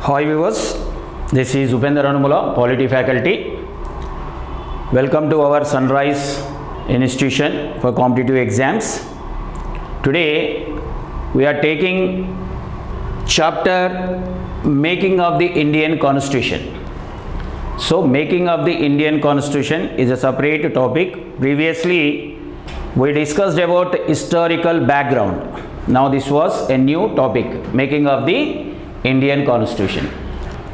Hi viewers, this is Upendra Anumula, Polity faculty. Welcome to our Sunrise Institution for competitive exams. Today we are taking chapter Making of the Indian Constitution. So making of the Indian Constitution is a separate topic. Previously we discussed about historical background. Now this was a new topic, making of the Indian Constitution.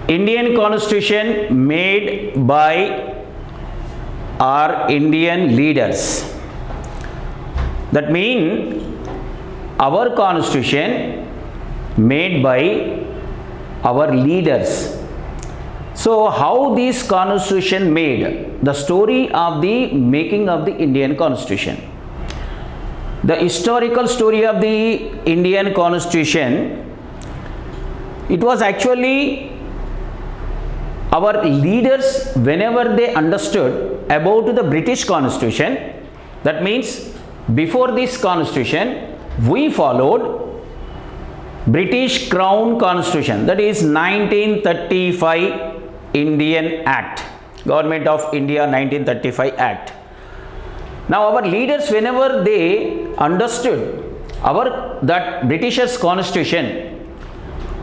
Indian Constitution made by our Indian leaders. That means our Constitution made by our leaders. So how this Constitution made? The story of the making of the Indian Constitution. The historical story of the Indian Constitution, it was actually our leaders, whenever they understood about the British Constitution, that means before this Constitution we followed British Crown Constitution, that is 1935 Indian Act, Government of India 1935 Act. Now our leaders, whenever they understood that Britishers Constitution,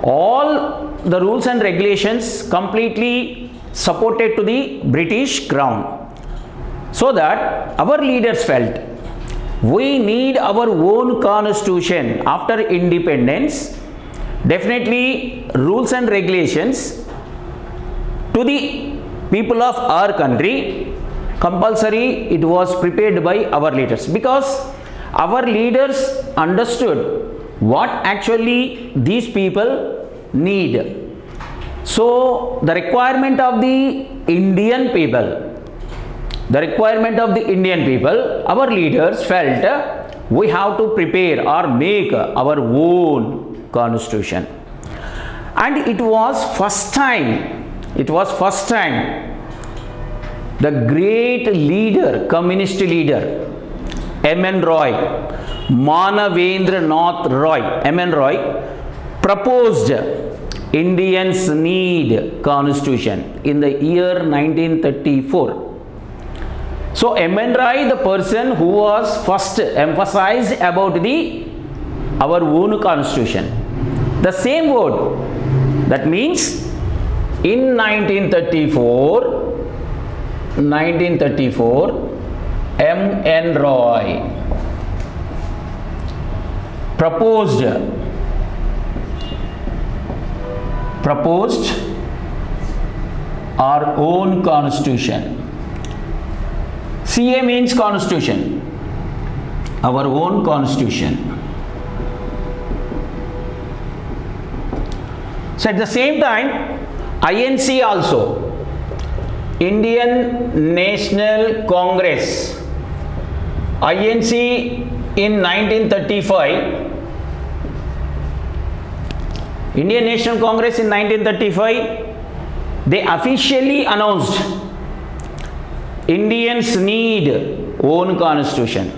all the rules and regulations completely supported to the British Crown, so that our leaders felt we need our own constitution after independence. Definitely rules and regulations to the people of our country compulsory, it was prepared by our leaders, because our leaders understood what actually these people need. So the requirement of the Indian people, our leaders felt we have to prepare or make our own constitution. And it was first time the great leader, communist leader M.N. Roy, Manavendra Nath Roy, M.N. Roy proposed Indians need constitution in the year 1934. So M.N. Roy, the person who was first emphasized about our own constitution, the same word, that means in 1934 M.N. Roy proposed our own constitution. CA means constitution, our own constitution. So at the same time, INC also, Indian National Congress, INC in 1935, Indian National Congress in 1935, they officially announced Indians need own constitution.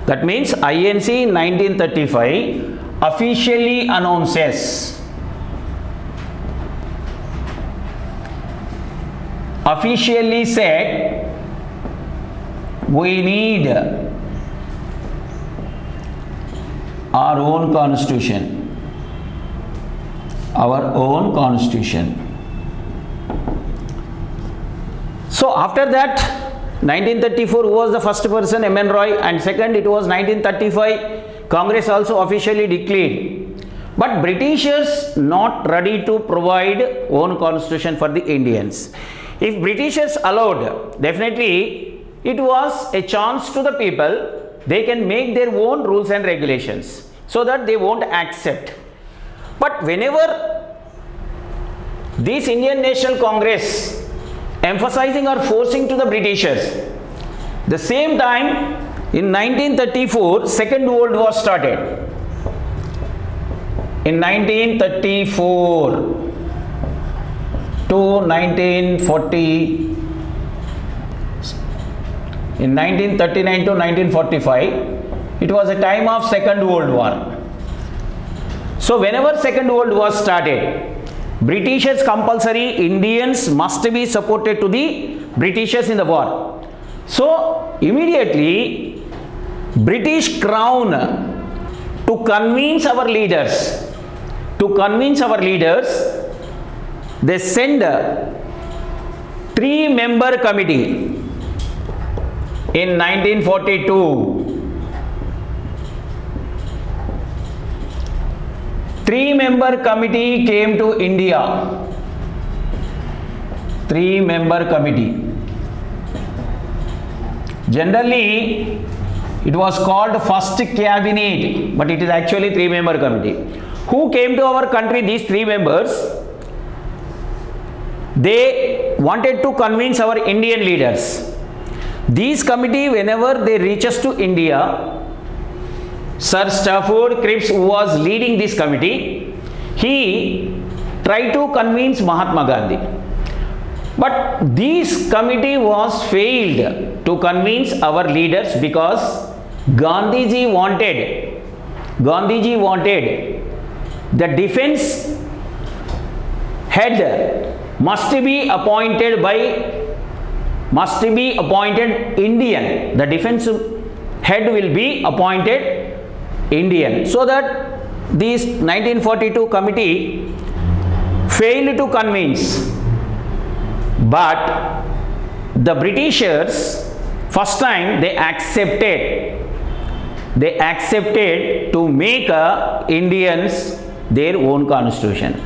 That means INC in 1935 officially announces, officially said we need our own constitution. So after that, 1934 was the first person, M.N. Roy, and second it was 1935 Congress also officially declared. But Britishers not ready to provide own constitution for the Indians. If Britishers allowed, definitely it was a chance to the people, they can make their own rules and regulations, so that they won't accept. But whenever this Indian National Congress emphasizing or forcing to the Britishers, the same time in 1934 Second World War started. In 1934 to 1940, in 1939 to 1945, it was a time of Second World War. So whenever Second World War started, Britishers compulsory, Indians must be supported to the Britishers in the war. So immediately British Crown, to convince our leaders, they send a 3-member committee in 1942. 3-member committee came to India. 3-member committee. Generally, it was called first cabinet, but it is actually 3-member committee. Who came to our country? These 3 members. They wanted to convince our Indian leaders. These committee, whenever they reaches to India, Sir Stafford Cripps, who was leading this committee, he tried to convince Mahatma Gandhi. But this committee was failed to convince our leaders because Gandhiji wanted the defense head must be appointed Indian. The defense head will be appointed Indian. So that this 1942 committee failed to convince. But the Britishers, first time they accepted to make Indians their own constitution.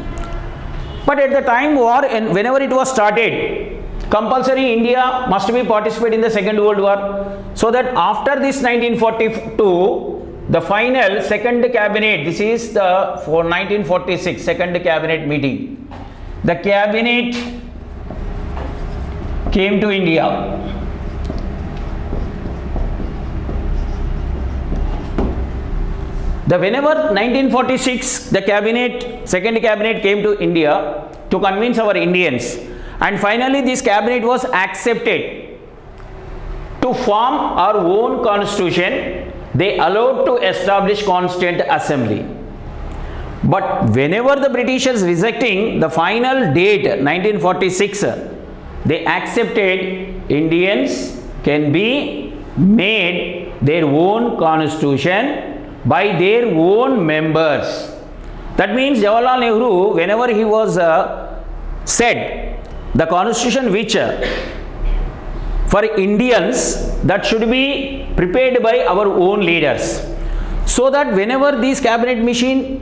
But at the time war, and whenever it was started, compulsory India must be participate in the Second World War. So that after this 1942, the final second cabinet, this is the for 1946 second cabinet meeting. The cabinet came to India. Whenever 1946 the cabinet, second cabinet came to India to convince our Indians, and finally this cabinet was accepted to form our own constitution. They allowed to establish Constituent Assembly. But whenever the Britishers rejecting the final date 1946, they accepted Indians can be made their own constitution by their own members. That means Jawaharlal Nehru, whenever he was said the constitution which for Indians that should be prepared by our own leaders, so that whenever this cabinet mission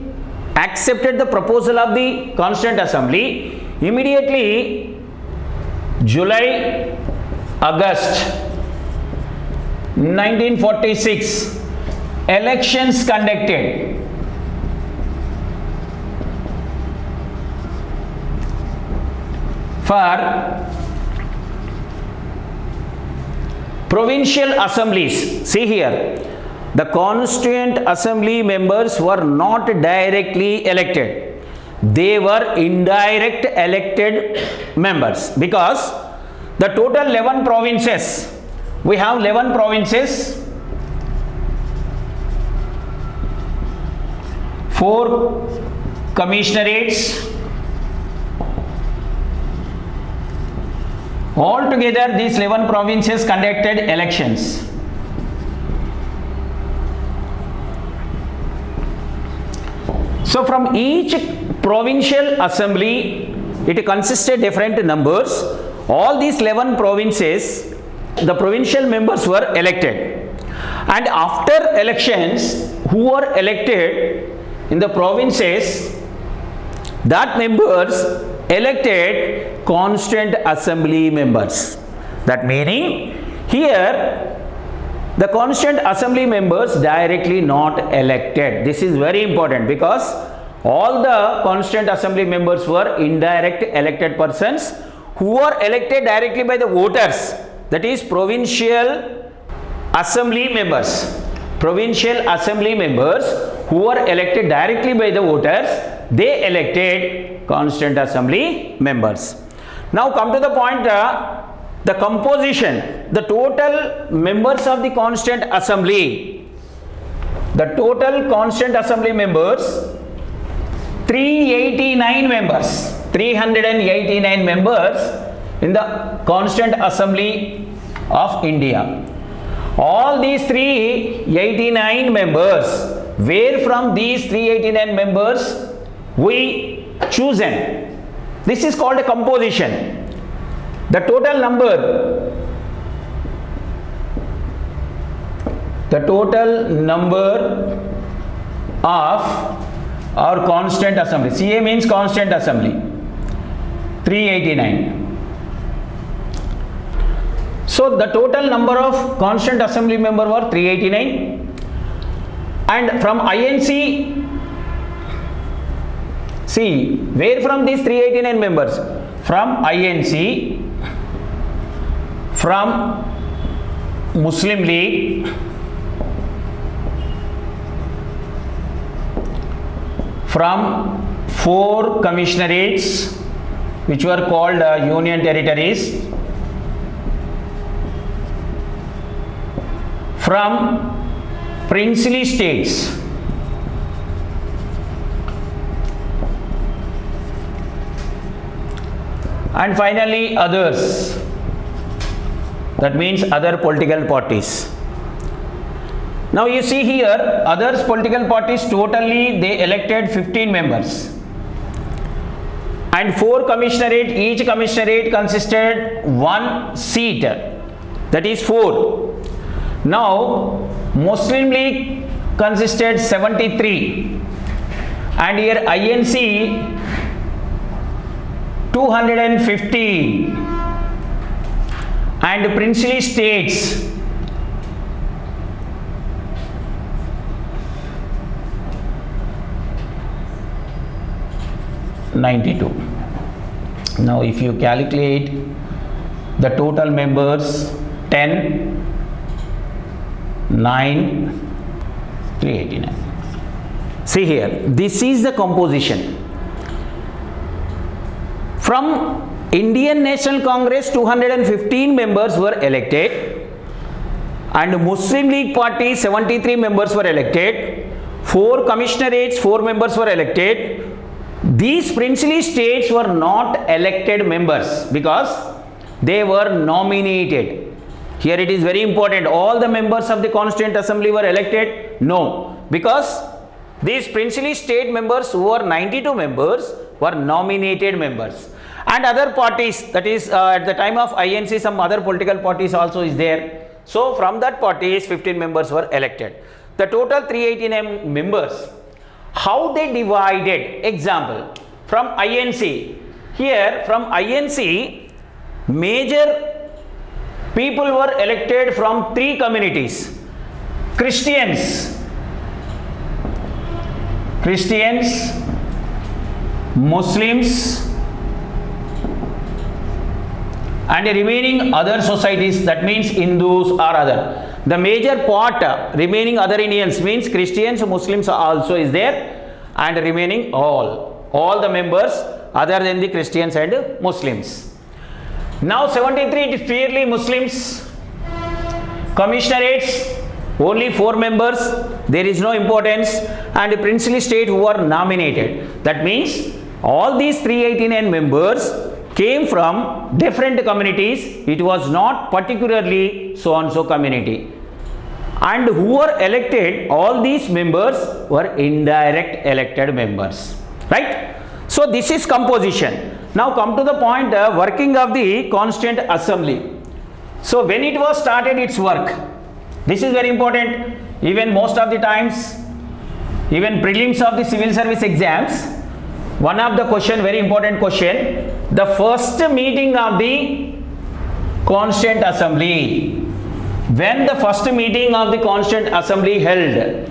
accepted the proposal of the Constituent Assembly, immediately July, August 1946 elections conducted. For provincial assemblies. See here, the Constituent Assembly members were not directly elected. They were indirect elected members, because the total 11 provinces, we have 11 provinces, 4 commissionerates. Altogether, these 11 provinces conducted elections. So from each provincial assembly, it consisted different numbers. All these 11 provinces, the provincial members were elected. And after elections, who were elected in the provinces, that members elected Constituent Assembly members. That meaning here the Constituent Assembly members directly not elected. This is very important, because all the Constituent Assembly members were indirect elected persons who were elected directly by the voters, that is provincial assembly members. Provincial assembly members who were elected directly by the voters, they elected Constituent Assembly members. Now come to the point, the composition, the total members of the Constituent Assembly. The total Constituent Assembly members, 389 members. 389 members in the Constituent Assembly of India. All these 389 members, where from these 389 members we chosen? This is called a composition. The total number of our Constituent Assembly, CA means Constituent Assembly, 389. So the total number of Constituent Assembly member were 389, and from INC, see, where from these 389 members? From INC, from Muslim League, from 4 commissionerates which were called union territories, from princely states, and finally others, that means other political parties. Now you see here, others political parties, totally they elected 15 members, and 4 commissionerate, each commissionerate consisted 1 seat, that is 4. Now Muslim League consisted 73, and here INC 250, and princely states 92. Now if you calculate the total members, 10, 9, 389. See here, this is the composition. From Indian National Congress, 215 members were elected, and Muslim League Party 73 members were elected, 4 commissionerates 4 members were elected. These princely states were not elected members because they were nominated. Here it is very important, all the members of the Constituent Assembly were elected? No, because these princely state members, who were 92 members, were nominated members. And other parties, that is at the time of INC, some other political parties also is there. So from that parties 15 members were elected. The total 389 members. How they divided? Example, from INC, here from INC, major people were elected from 3 communities: Christians, Muslims, and remaining other societies, that means Hindus or other. The major part remaining other Indians means Christians, Muslims also is there, and remaining all the members other than the Christians and Muslims. Now 73 it is purely Muslims. Commissionerates only 4 members, there is no importance, and the princely state who are nominated. That means all these 389 members came from different communities. It was not particularly so and so community. And who were elected, all these members were indirect elected members, right? So this is composition. Now come to the point, working of the Constituent Assembly. So when it was started its work, this is very important. Even most of the times, even prelims of the civil service exams, one of the question, very important question, the first meeting of the Constituent Assembly. When the first meeting of the Constituent Assembly held,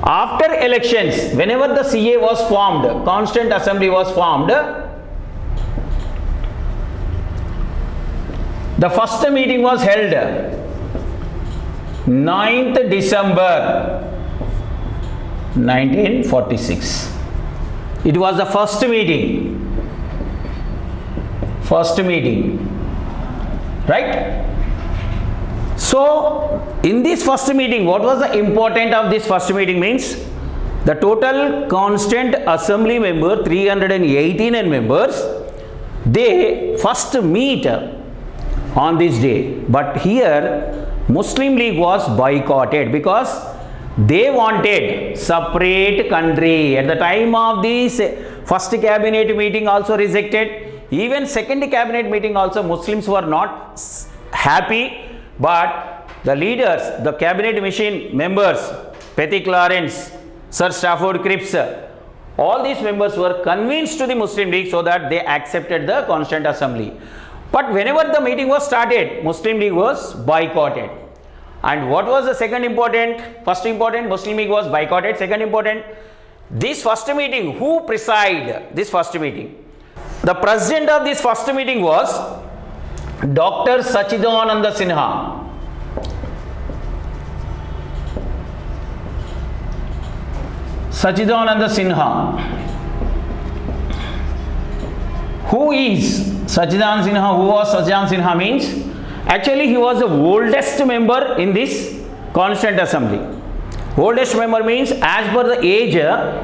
after elections, whenever the CA was formed, Constituent Assembly was formed, the first meeting was held 9th December 1946. It was the first meeting, right? So in this first meeting, what was the important of this first meeting? Means the total Constituent Assembly member 389 members, they first meet on this day, but here Muslim League was boycotted because they wanted separate country. At the time of this first cabinet meeting also rejected, even second cabinet meeting also Muslims were not happy, but the leaders, the cabinet mission members, Pethick Lawrence, Sir Stafford Cripps, all these members were convinced to the Muslim League so that they accepted the Constituent Assembly. But whenever the meeting was started, Muslim League was boycotted. And what was the second important? First important, Muslim League was boycotted. Second important, this first meeting, who presided this first meeting? The president of this first meeting was Dr. Sachidananda Sinha. Sachidananda Sinha. Who is Sachidananda Sinha? Who was Sachidananda Sinha means? Actually, he was the oldest member in this Constituent Assembly. Oldest member means as per the age,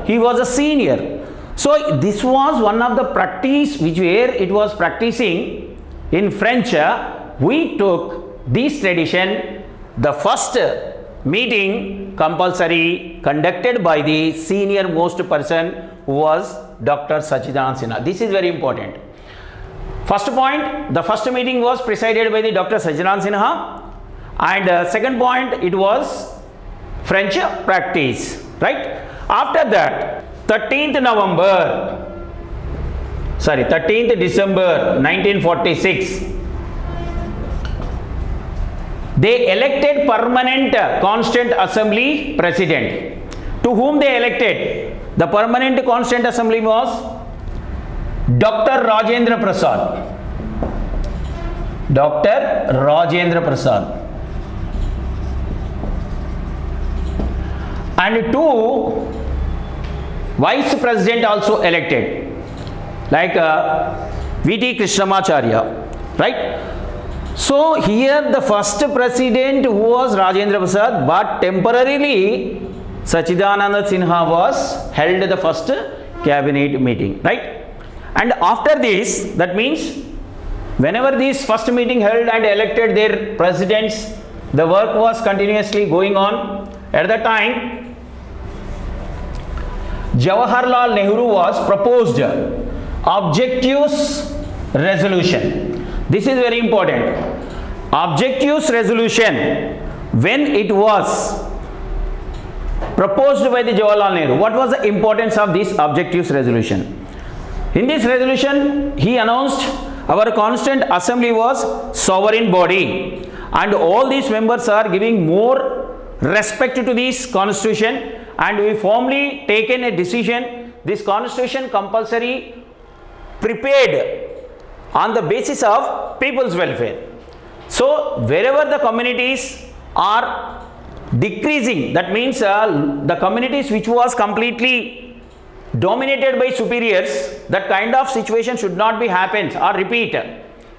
he was a senior. So, this was one of the practice which where it was practicing in French. We took this tradition, the first meeting compulsory conducted by the senior most person who was Dr. Sachidananda Sinha. This is very important. First point, the first meeting was presided by the Dr. Sachidananda Sinha, and second point, it was French practice, right? After that, 13th December 1946, they elected permanent Constituent Assembly president. To whom they elected? The permanent Constituent Assembly was Dr. Rajendra Prasad. Dr. Rajendra Prasad. And two vice president also elected, like V.T. Krishnamacharya, right? So here the first president was Rajendra Prasad, but temporarily Sachidananda Sinha was held the first cabinet meeting, right? And after this, that means whenever this first meeting held and elected their presidents, the work was continuously going on. At the time, Jawaharlal Nehru was proposed Objectives Resolution. This is very important. Objectives Resolution, when it was proposed by the Jawaharlal Nehru, what was the importance of this Objectives Resolution? In this resolution, he announced our Constituent Assembly was sovereign body and all these members are giving more respect to this constitution, and we firmly taken a decision, this constitution compulsory prepared on the basis of people's welfare. So wherever the communities are decreasing, that means the communities which was completely dominated by superiors, that kind of situation should not be happen or repeat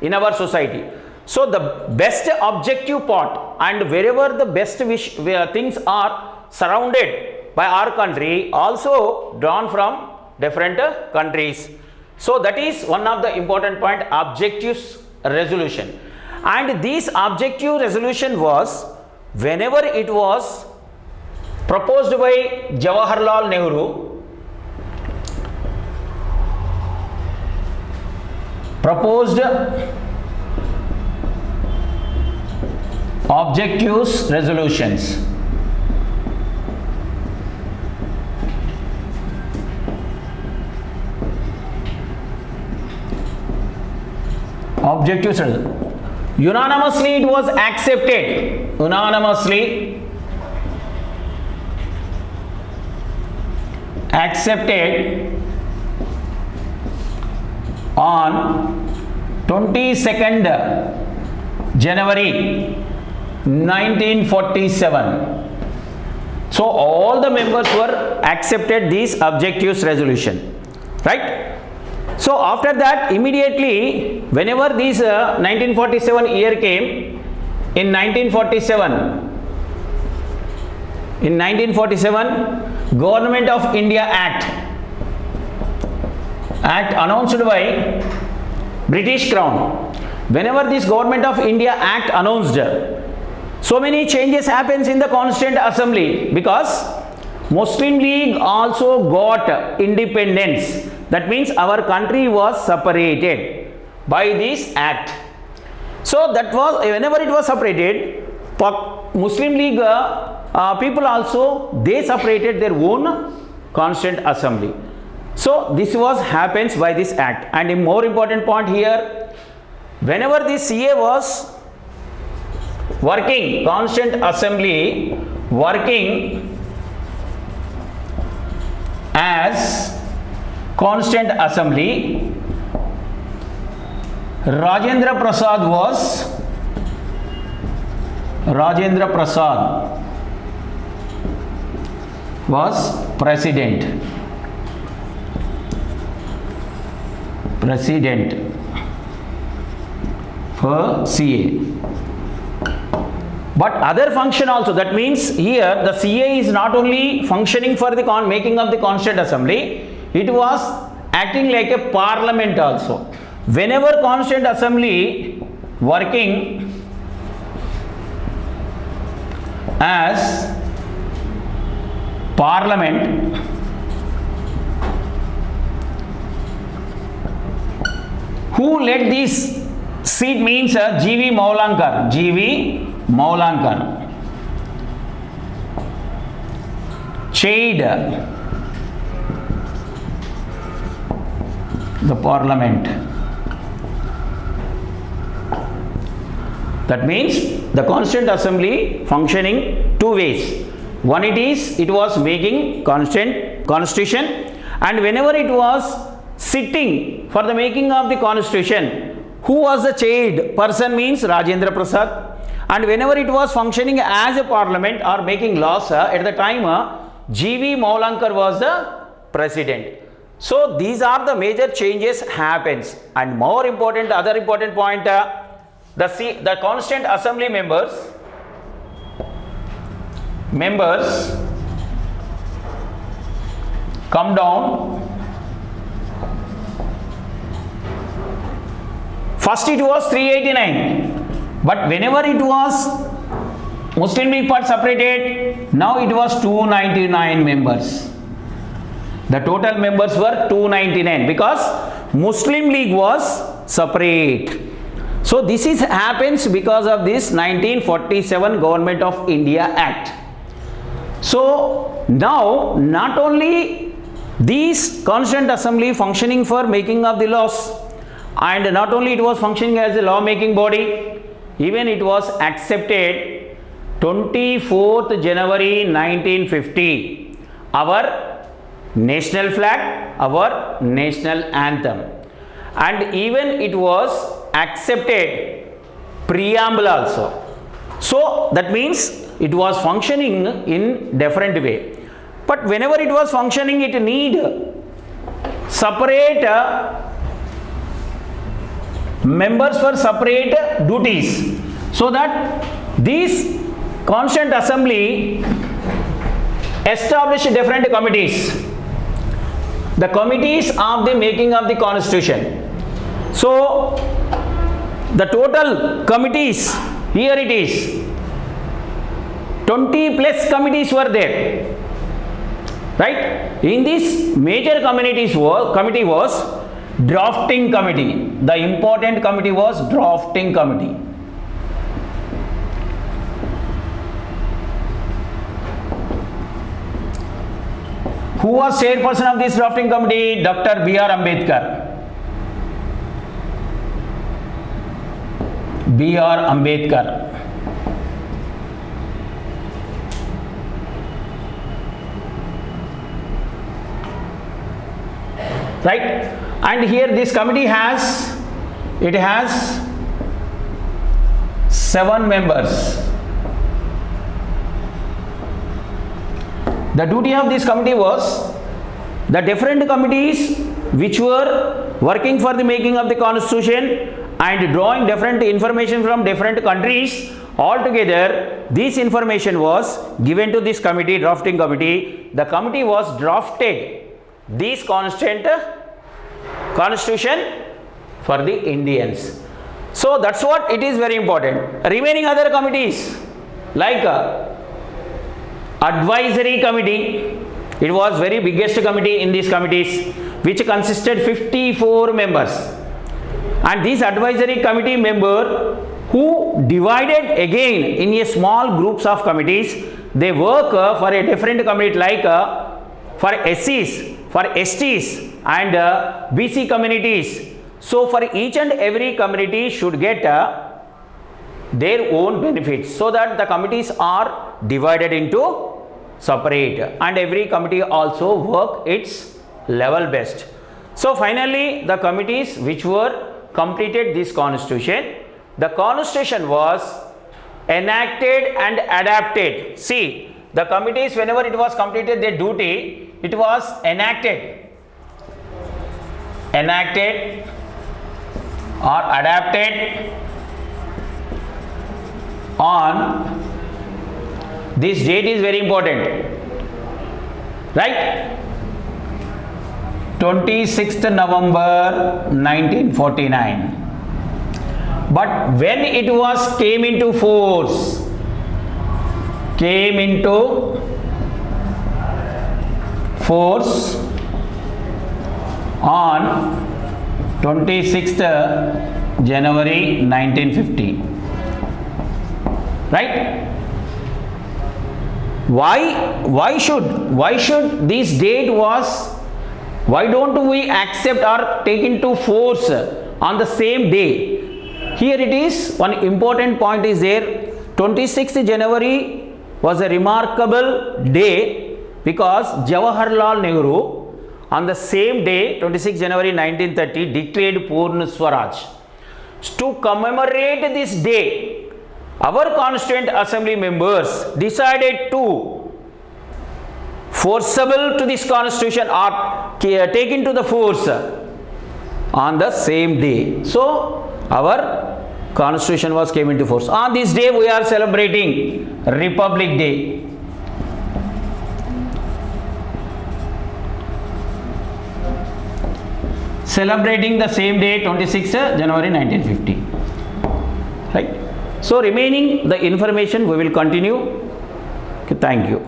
in our society. So the best objective part, and wherever the best wish where things are surrounded by our country, also drawn from different countries. So that is one of the important point, objectives resolution. And this objective resolution was, whenever it was proposed by Jawaharlal Nehru, proposed objectives resolutions. Objectives unanimously it was accepted. Unanimously accepted on 22nd January 1947. So all the members were accepted this objectives resolution, right? So after that, immediately whenever this 1947 year came, in 1947 Government of India Act announced by British Crown. Whenever this Government of India Act announced, so many changes happens in the Constituent Assembly because Muslim League also got independence. That means our country was separated by this act. So that was, whenever it was separated, Muslim League people also, they separated their own Constituent Assembly. So this was happens by this act. And a more important point here, whenever this CA was working, Constituent Assembly working as Constituent Assembly, Rajendra Prasad was president for CA. But other function also, that means here the CA is not only functioning for the making of the Constituent Assembly, it was acting like a parliament also. Whenever Constituent Assembly working as parliament, who led this seat means G.V. Maulankar chaired the parliament. That means the Constituent Assembly functioning two ways. One, it was making constitution, and whenever it was sitting for the making of the constitution, who was the chaired person means Rajendra Prasad. And whenever it was functioning as a parliament or making laws, at the time G.V. Maulankar was the president. So these are the major changes happens. And more important, other important point, the Constituent Assembly members come down. First it was 389, but whenever it was Muslim League part separated, now it was 299 members. The total members were 299 because Muslim League was separate. So this is happens because of this 1947 Government of India Act. So now not only these Constituent Assembly functioning for making of the laws, and not only it was functioning as a law making body, even it was accepted 24th January 1950 our national flag, our national anthem, and even it was accepted preamble also. So that means it was functioning in different way. But whenever it was functioning, it need separate members for separate duties, so that these Constituent Assembly established different committees, the committees of the making of the constitution. So the total committees, here it is 20 plus committees were there, right? In this major committee was drafting committee. The important committee was drafting committee. Who was chairperson of this drafting committee? Dr. B.R. Ambedkar. B.R. Ambedkar. Right? And here this committee has 7 members. The duty of this committee was the different committees which were working for the making of the constitution and drawing different information from different countries. Altogether, this information was given to this committee, drafting committee. The committee was drafted this constitution for the Indians. So that's what it is very important. Remaining other committees like advisory committee, it was very biggest committee in these committees, which consisted 54 members, and these advisory committee member who divided again in a small groups of committees, they work for a different committee like for SCs, for STs and BC communities. So for each and every community should get their own benefits, so that the committees are divided into separate, and every committee also work its level best. So finally the committees which were completed this constitution, the constitution was enacted and adapted. See, the committees, whenever it was completed their duty, it was enacted or adapted on this date is very important, right? 26th November 1949. But when it was came into force on 26th January 1950, right? Why should this date was, why don't we accept or take into force on the same day? Here it is, one important point is there. 26th January was a remarkable day because Jawaharlal Nehru on the same day, 26 January 1930, declared Purna Swaraj. To commemorate this day, our Constituent Assembly members decided to forcible to this constitution or take into the force on the same day. So our constitution was came into force. On this day we are celebrating Republic Day. Celebrating the same day, 26 January 1950. Right? So remaining the information we will continue. Okay, thank you.